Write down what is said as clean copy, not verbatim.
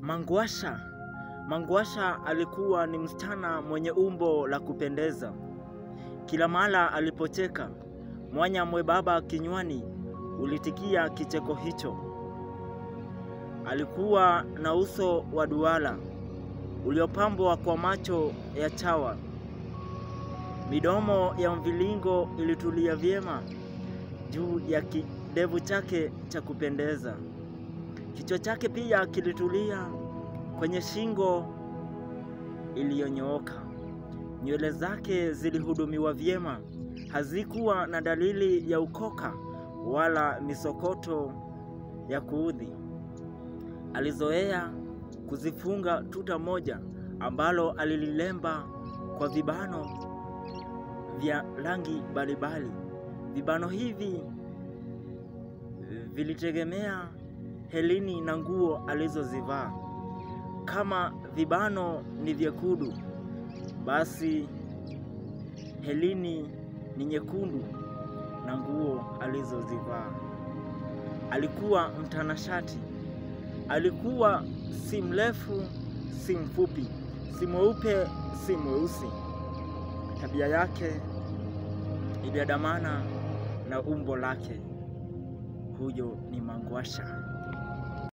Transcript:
Mangwasha. Mangwasha alikuwa ni msichana mwenye umbo la kupendeza. Kila mara alipocheka, mwanya mwebaba kinywani ulitikia kicheko hicho. Alikuwa na uso wa duara uliopambwa kwa macho ya chawa. Midomo ya mviringo ilitulia vyema juu ya kidevu chake cha kupendeza. Kichwa chake pia kilitulia kwenye shingo iliyonyooka. Nywele zake zilihudumiwa vyema, hazikuwa na dalili ya ukoka wala misokoto ya kuudhi. Alizoea kuzifunga tuta moja ambalo alililemba kwa vibano vya rangi mbalimbali. Vibano hivi vilitegemea helini na nguo alizozivaa. Kama vibano ni vyekundu, basi helini ni nyekundu na nguo alizozivaa. Alikuwa mtanashati. Alikuwa si mrefu, si mfupi, si mweupe, si mweusi. Tabia yake iliandamana na umbo lake. Huyo ni Mangwasha.